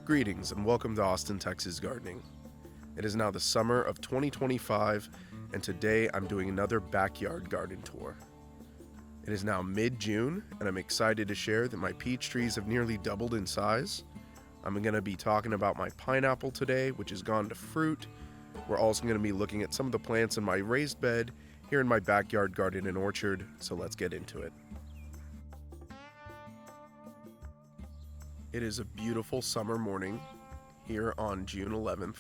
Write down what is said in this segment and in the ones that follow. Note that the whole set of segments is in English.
Greetings and welcome to Austin, Texas Gardening. It is now the summer of 2025 and today I'm doing another backyard garden tour. It is now mid-June and I'm excited to share that my peach trees have nearly doubled in size. I'm going to be talking about my pineapple today, which has gone to fruit. We're also going to be looking at some of the plants in my raised bed here in my backyard garden and orchard, so let's get into it. It is a beautiful summer morning here on June 11th.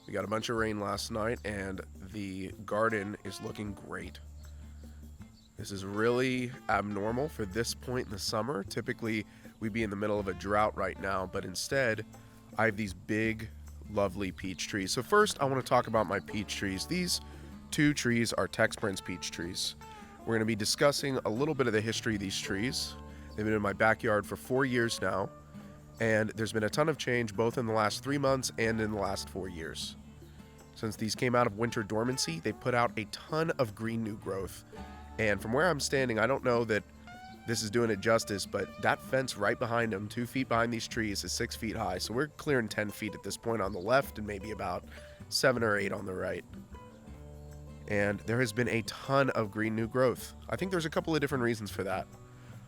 We got a bunch of rain last night and the garden is looking great. This is really abnormal for this point in the summer. Typically, we'd be in the middle of a drought right now, but instead, I have these big, lovely peach trees. So first, I want to talk about my peach trees. These two trees are Tex Prince peach trees. We're going to be discussing a little bit of the history of these trees. They've been in my backyard for 4 years now. And there's been a ton of change both in the last 3 months and in the last 4 years. Since these came out of winter dormancy, they put out a ton of green new growth. And from where I'm standing, I don't know that this is doing it justice, but that fence right behind them, 2 feet behind these trees, is 6 feet high. So we're clearing 10 feet at this point on the left and maybe about 7 or 8 on the right. And there has been a ton of green new growth. I think there's a couple of different reasons for that.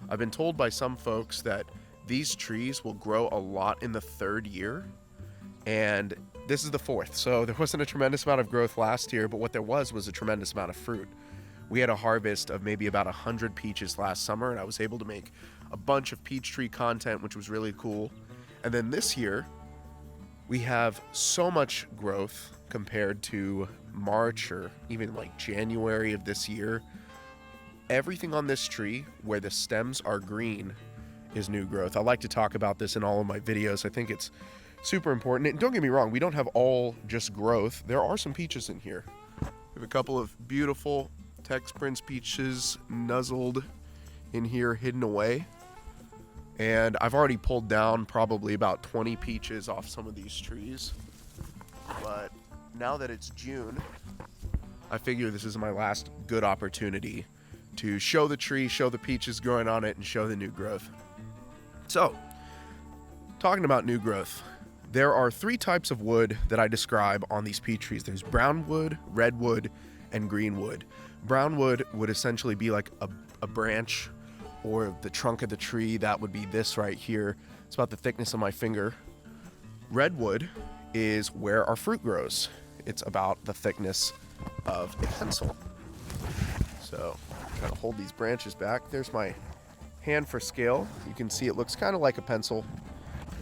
I've been told by some folks that these trees will grow a lot in the 3rd year, and this is the 4th. So there wasn't a tremendous amount of growth last year, but what there was a tremendous amount of fruit. We had a harvest of maybe about 100 peaches last summer, and I was able to make a bunch of peach tree content, which was really cool. And then this year, we have so much growth compared to March or even like January of this year. Everything on this tree where the stems are green is new growth. I like to talk about this in all of my videos. I think it's super important. And don't get me wrong, we don't have all just growth. There are some peaches in here. We have a couple of beautiful Tex Prince peaches nuzzled in here, hidden away. And I've already pulled down probably about 20 peaches off some of these trees. But now that it's June, I figure this is my last good opportunity to show the tree, show the peaches growing on it, and show the new growth. So, talking about new growth, there are 3 types of wood that I describe on these peach trees. There's brown wood, red wood, and green wood. Brown wood would essentially be like a branch or the trunk of the tree. That would be this right here. It's about the thickness of my finger. Red wood is where our fruit grows. It's about the thickness of a pencil. So, try to hold these branches back. There's my hand for scale. You can see it looks kind of like a pencil.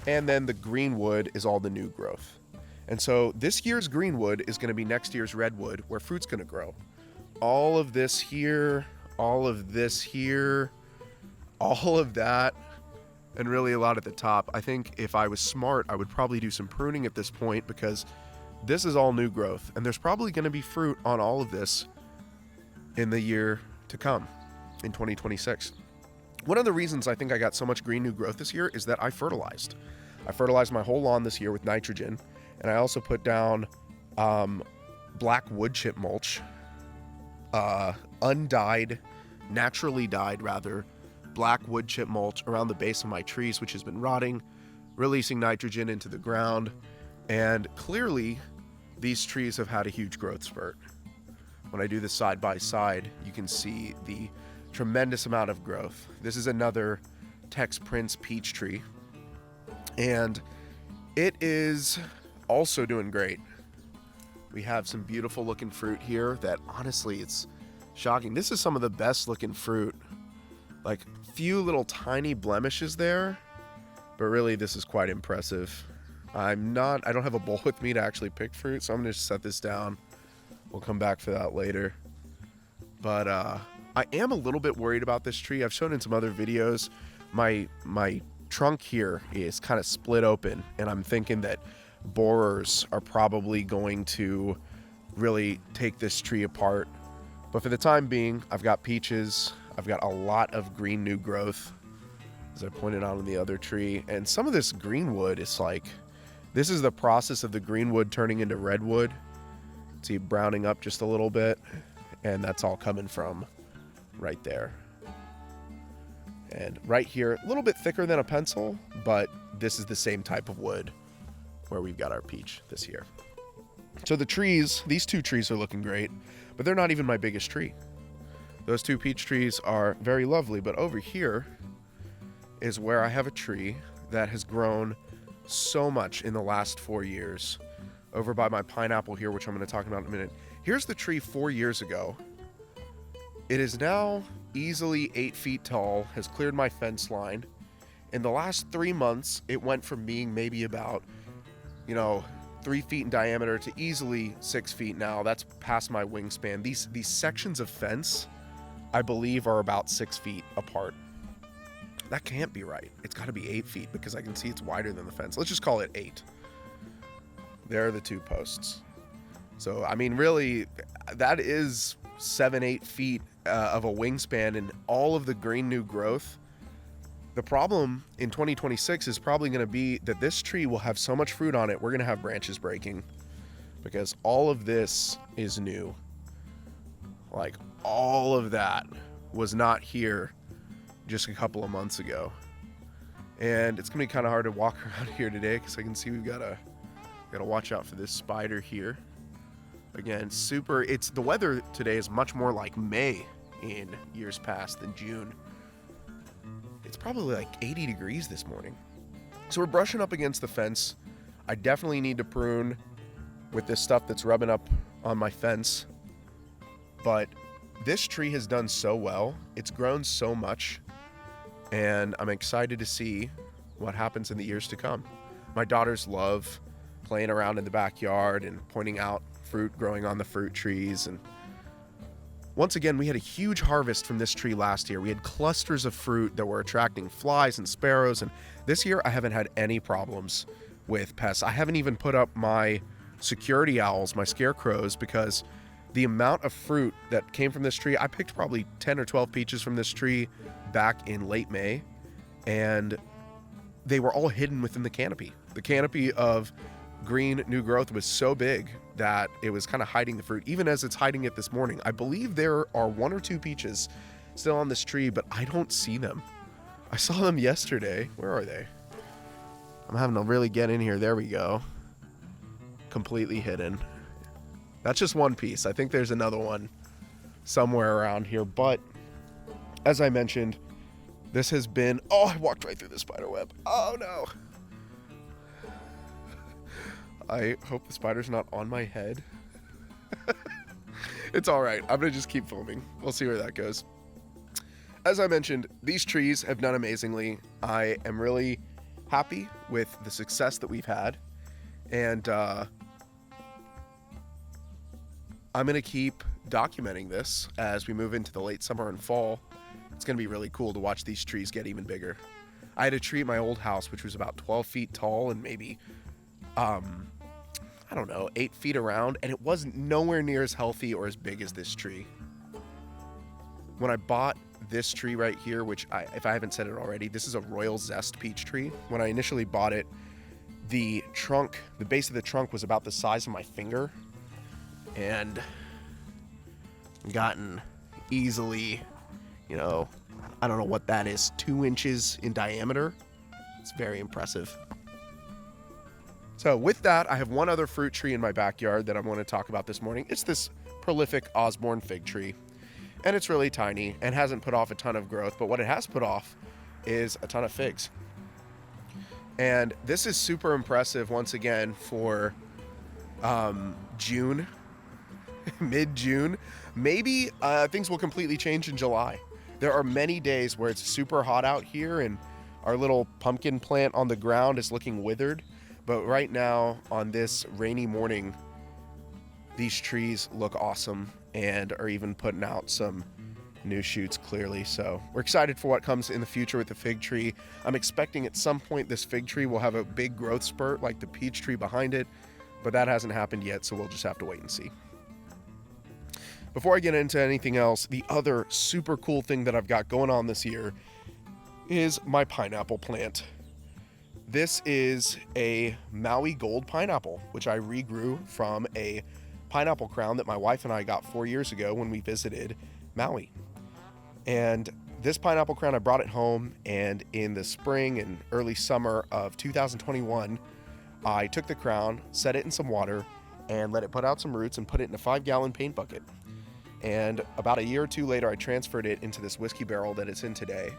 And then the green wood is all the new growth. And so this year's green wood is going to be next year's red wood, where fruit's going to grow. All of this here, all of this here, all of that, and really a lot at the top. I think if I was smart, I would probably do some pruning at this point, because this is all new growth. And there's probably going to be fruit on all of this in the year to come, in 2026. One of the reasons I think I got so much green new growth this year is that I fertilized. I fertilized my whole lawn this year with nitrogen, and I also put down black wood chip mulch, undyed, naturally dyed rather, black wood chip mulch around the base of my trees, which has been rotting, releasing nitrogen into the ground, and clearly these trees have had a huge growth spurt. When I do this side by side, you can see the tremendous amount of growth. This is another Tex Prince peach tree, and it is also doing great. We have some beautiful looking fruit here that honestly, it's shocking. This is some of the best looking fruit. Like, few little tiny blemishes there, but really this is quite impressive. I don't have a bowl with me to actually pick fruit, so I'm gonna just set this down. We'll come back for that later. But I am a little bit worried about this tree. I've shown in some other videos, my trunk here is kind of split open, and I'm thinking that borers are probably going to really take this tree apart. But for the time being, I've got peaches. I've got a lot of green new growth, as I pointed out on the other tree. And some of this green wood is like, this is the process of the green wood turning into redwood. See, browning up just a little bit, and that's all coming from right there. And right here, a little bit thicker than a pencil, but this is the same type of wood where we've got our peach this year. So the trees, these two trees are looking great, but they're not even my biggest tree. Those two peach trees are very lovely, but over here is where I have a tree that has grown so much in the last 4 years. Over by my pineapple here, which I'm going to talk about in a minute. Here's the tree 4 years ago. It is now easily 8 feet tall, has cleared my fence line. In the last 3 months, it went from being maybe about, 3 feet in diameter to easily 6 feet now. That's past my wingspan. These sections of fence, I believe, are about 6 feet apart. That can't be right. It's got to be 8 feet because I can see it's wider than the fence. Let's just call it 8. There are the 2 posts. So, I mean, really, that is 7-8 feet of a wingspan and all of the green new growth. The problem in 2026 is probably going to be that this tree will have so much fruit on it, we're going to have branches breaking because all of this is new. Like, all of that was not here just a couple of months ago. And it's going to be kind of hard to walk around here today because I can see we've got to watch out for this spider here. Again, the weather today is much more like May in years past than June. It's probably like 80 degrees this morning. So we're brushing up against the fence. I definitely need to prune with this stuff that's rubbing up on my fence. But this tree has done so well. It's grown so much. And I'm excited to see what happens in the years to come. My daughters love playing around in the backyard and pointing out fruit growing on the fruit trees. And once again, we had a huge harvest from this tree last year. We had clusters of fruit that were attracting flies and sparrows. And this year, I haven't had any problems with pests. I haven't even put up my security owls, my scarecrows, because the amount of fruit that came from this tree, I picked probably 10 or 12 peaches from this tree back in late May, and they were all hidden within the canopy. The canopy of green new growth was so big that it was kind of hiding the fruit, even as it's hiding it this morning. I believe there are 1 or 2 peaches still on this tree, but I don't see them. I saw them yesterday. Where are they? I'm having to really get in here. There we go. Completely hidden. That's just one piece. I think there's another one somewhere around here, but as I mentioned, this has been... Oh, I walked right through the spider web. Oh, no. I hope the spider's not on my head. It's all right. I'm going to just keep filming. We'll see where that goes. As I mentioned, these trees have done amazingly. I am really happy with the success that we've had. And I'm going to keep documenting this as we move into the late summer and fall. It's going to be really cool to watch these trees get even bigger. I had a tree at my old house, which was about 12 feet tall and maybe, 8 feet around, and it wasn't nowhere near as healthy or as big as this tree. When I bought this tree right here, which if I haven't said it already, this is a Royal Zest peach tree. When I initially bought it, the base of the trunk was about the size of my finger, and gotten easily, I don't know what that is, 2 inches in diameter. It's very impressive. So with that, I have one other fruit tree in my backyard that I want to talk about this morning. It's this prolific Osborne fig tree. And it's really tiny and hasn't put off a ton of growth, but what it has put off is a ton of figs. And this is super impressive once again for June, mid-June. Maybe things will completely change in July. There are many days where it's super hot out here and our little pumpkin plant on the ground is looking withered. But right now, on this rainy morning, these trees look awesome and are even putting out some new shoots clearly. So we're excited for what comes in the future with the fig tree. I'm expecting at some point this fig tree will have a big growth spurt like the peach tree behind it, but that hasn't happened yet, so we'll just have to wait and see. Before I get into anything else, the other super cool thing that I've got going on this year is my pineapple plant. This is a Maui gold pineapple, which I regrew from a pineapple crown that my wife and I got 4 years ago when we visited Maui. And this pineapple crown, I brought it home, and in the spring and early summer of 2021, I took the crown, set it in some water, and let it put out some roots and put it in a 5-gallon paint bucket. And about a year or two later, I transferred it into this whiskey barrel that it's in today.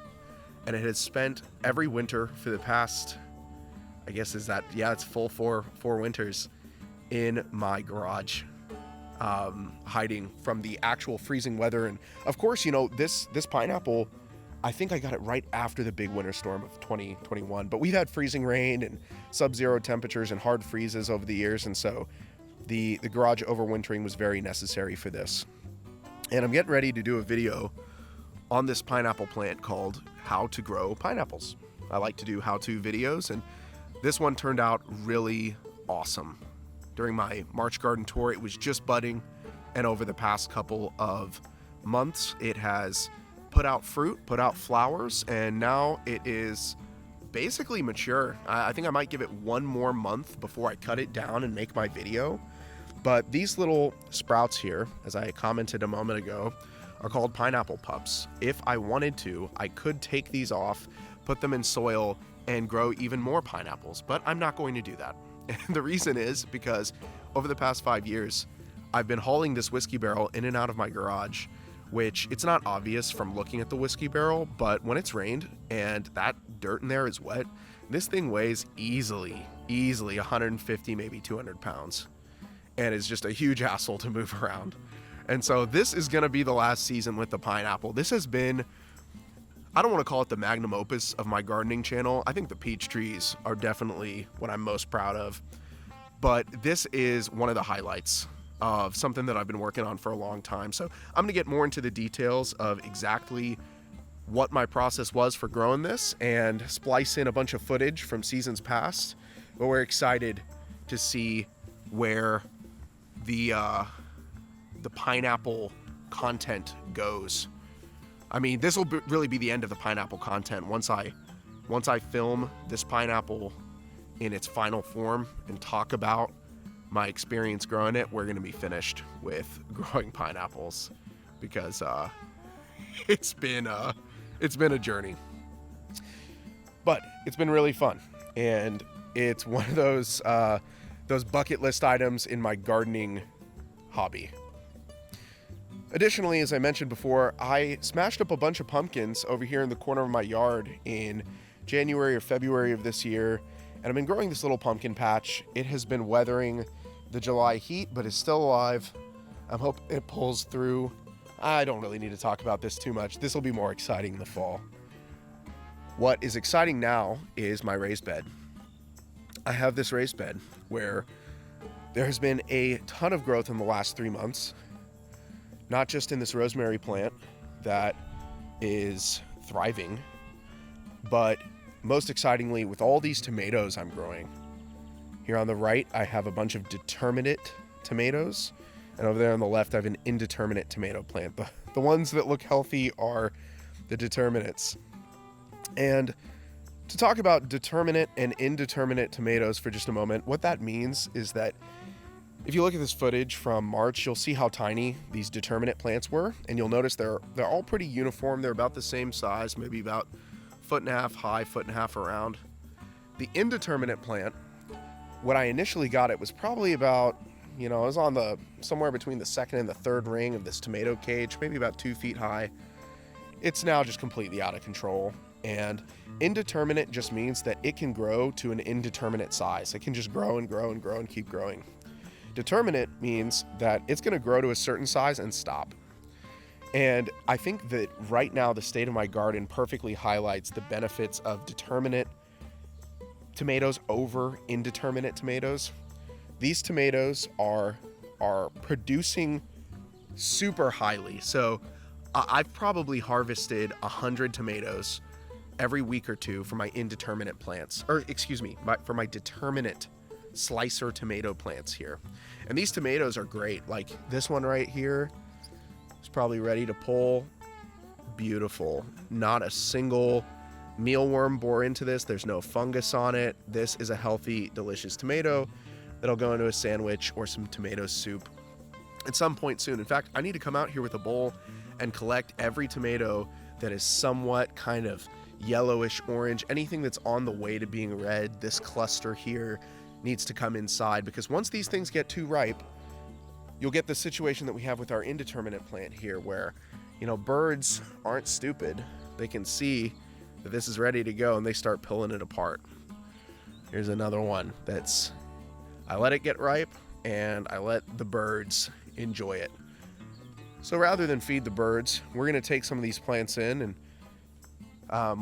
And it has spent every winter for the past, I guess it's full four winters in my garage, hiding from the actual freezing weather. And of course, this pineapple, I think I got it right after the big winter storm of 2021, but we've had freezing rain and sub-zero temperatures and hard freezes over the years. And so the garage overwintering was very necessary for this. And I'm getting ready to do a video on this pineapple plant called How to Grow Pineapples. I like to do how-to videos, and this one turned out really awesome. During my March garden tour, it was just budding, and over the past couple of months, it has put out fruit, put out flowers, and now it is basically mature. I think I might give it one more month before I cut it down and make my video. But these little sprouts here, as I commented a moment ago, are called pineapple pups. If I wanted to, I could take these off, put them in soil, and grow even more pineapples, but I'm not going to do that. And the reason is because over the past 5 years, I've been hauling this whiskey barrel in and out of my garage, which it's not obvious from looking at the whiskey barrel, but when it's rained and that dirt in there is wet, this thing weighs easily 150, maybe 200 pounds. And is just a huge hassle to move around. And so this is going to be the last season with the pineapple. This has been, I don't want to call it the magnum opus of my gardening channel. I think the peach trees are definitely what I'm most proud of. But this is one of the highlights of something that I've been working on for a long time. So I'm going to get more into the details of exactly what my process was for growing this and splice in a bunch of footage from seasons past. But we're excited to see where the pineapple content goes. I mean, this will really be the end of the pineapple content. Once I film this pineapple in its final form and talk about my experience growing it, we're going to be finished with growing pineapples, because it's been a journey. But it's been really fun, and it's one of those bucket list items in my gardening hobby. Additionally, as I mentioned before, I smashed up a bunch of pumpkins over here in the corner of my yard in January or February of this year, and I've been growing this little pumpkin patch. It has been weathering the July heat, but is still alive. I'm hoping it pulls through. I don't really need to talk about this too much. This will be more exciting in the fall. What is exciting now is my raised bed. I have this raised bed where there has been a ton of growth in the last 3 months, not just in this rosemary plant that is thriving, but most excitingly with all these tomatoes I'm growing. Here on the right, I have a bunch of determinate tomatoes, and over there on the left, I have an indeterminate tomato plant. The ones that look healthy are the determinates. And to talk about determinate and indeterminate tomatoes for just a moment, what that means is that if you look at this footage from March, you'll see how tiny these determinate plants were, and you'll notice they're all pretty uniform. They're about the same size, maybe about 1.5 feet high, 1.5 feet around. The indeterminate plant, when I initially got it, was probably about, it was on somewhere between the second and the third ring of this tomato cage, maybe about 2 feet high. It's now just completely out of control. And indeterminate just means that it can grow to an indeterminate size. It can just grow and grow and grow and keep growing. Determinate means that it's going to grow to a certain size and stop. And I think that right now the state of my garden perfectly highlights the benefits of determinate tomatoes over indeterminate tomatoes. These tomatoes are producing super highly. So I've probably harvested 100 tomatoes every week or two for my indeterminate plants, for my determinate slicer tomato plants here. And these tomatoes are great. Like this one right here is probably ready to pull. Beautiful. Not a single mealworm bore into this. There's no fungus on it. This is a healthy, delicious tomato that'll go into a sandwich or some tomato soup at some point soon. In fact, I need to come out here with a bowl and collect every tomato that is somewhat kind of yellowish orange, anything that's on the way to being red, this cluster here needs to come inside, because once these things get too ripe, you'll get the situation that we have with our indeterminate plant here where, you know, birds aren't stupid. They can see that this is ready to go and they start pulling it apart. Here's another one that's, I let it get ripe and I let the birds enjoy it. So rather than feed the birds, we're going to take some of these plants in and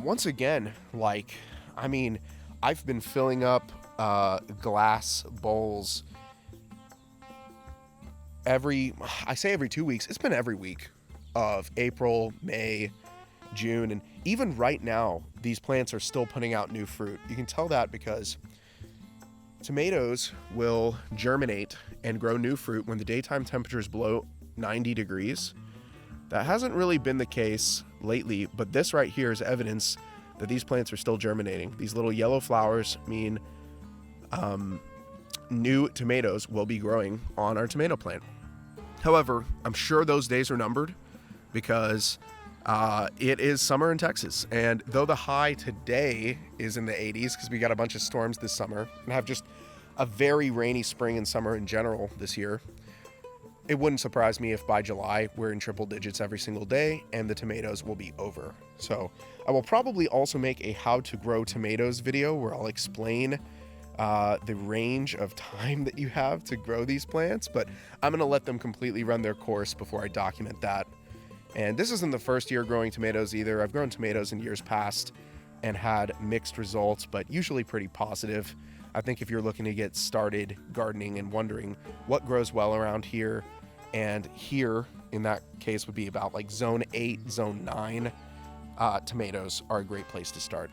once again, like, I mean, I've been filling up glass bowls every 2 weeks. It's been every week of April, May, June, and even right now, these plants are still putting out new fruit. You can tell that because tomatoes will germinate and grow new fruit when the daytime temperatures below 90 degrees. That hasn't really been the case lately, but this right here is evidence that these plants are still germinating. These little yellow flowers mean new tomatoes will be growing on our tomato plant. However, I'm sure those days are numbered because it is summer in Texas. And though the high today is in the 80s because we got a bunch of storms this summer and have just a very rainy spring and summer in general this year, it wouldn't surprise me if by July we're in triple digits every single day and the tomatoes will be over. So I will probably also make a how to grow tomatoes video where I'll explain the range of time that you have to grow these plants, but I'm going to let them completely run their course before I document that. And this isn't the first year growing tomatoes either. I've grown tomatoes in years past and had mixed results, but usually pretty positive. I think if you're looking to get started gardening and wondering what grows well around here, and here in that case would be about like zone 8, zone 9, tomatoes are a great place to start.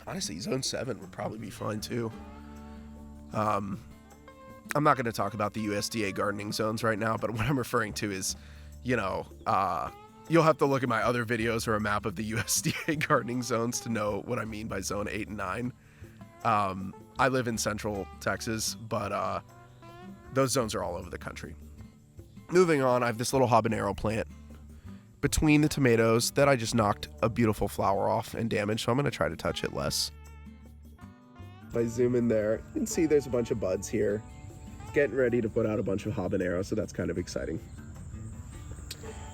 Honestly, zone 7 would probably be fine too. I'm not going to talk about the USDA gardening zones right now, but what I'm referring to is, you know, you'll have to look at my other videos or a map of the USDA gardening zones to know what I mean by zone 8 and 9. I live in central Texas, but those zones are all over the country. Moving on, I have this little habanero plant between the tomatoes that I just knocked a beautiful flower off and damaged, so I'm going to try to touch it less. If I zoom in there, you can see there's a bunch of buds here. It's getting ready to put out a bunch of habaneros, so that's kind of exciting.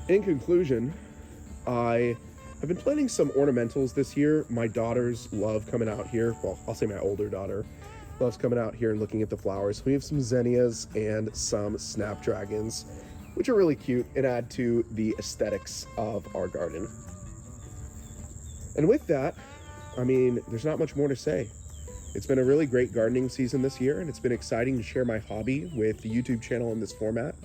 In conclusion, I have been planting some ornamentals this year. My daughters love coming out here. Well, I'll say my older daughter loves coming out here and looking at the flowers. We have some zennias and some snapdragons, which are really cute and add to the aesthetics of our garden. And with that, I mean, there's not much more to say. It's been a really great gardening season this year, and it's been exciting to share my hobby with the YouTube channel in this format.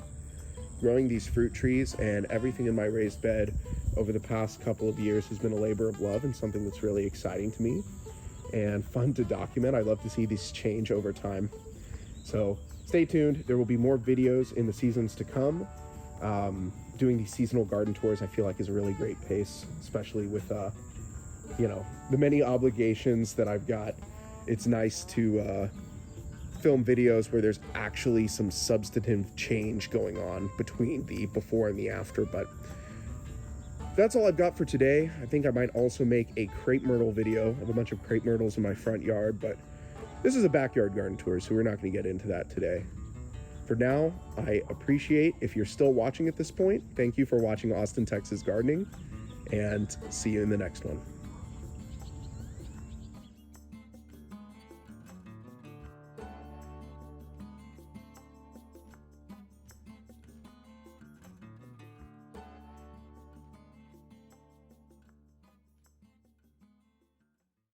Growing these fruit trees and everything in my raised bed over the past couple of years has been a labor of love and something that's really exciting to me and fun to document. I love to see these change over time. So stay tuned. There will be more videos in the seasons to come. Doing these seasonal garden tours I feel like is a really great pace, especially with you know, the many obligations that I've got. It's nice to film videos where there's actually some substantive change going on between the before and the after. But that's all I've got for today. I think I might also make a crepe myrtle video. I have a bunch of crepe myrtles in my front yard, but this is a backyard garden tour, so we're not going to get into that today. For now, I appreciate if you're still watching at this point. Thank you for watching Austin, Texas Gardening, and see you in the next one.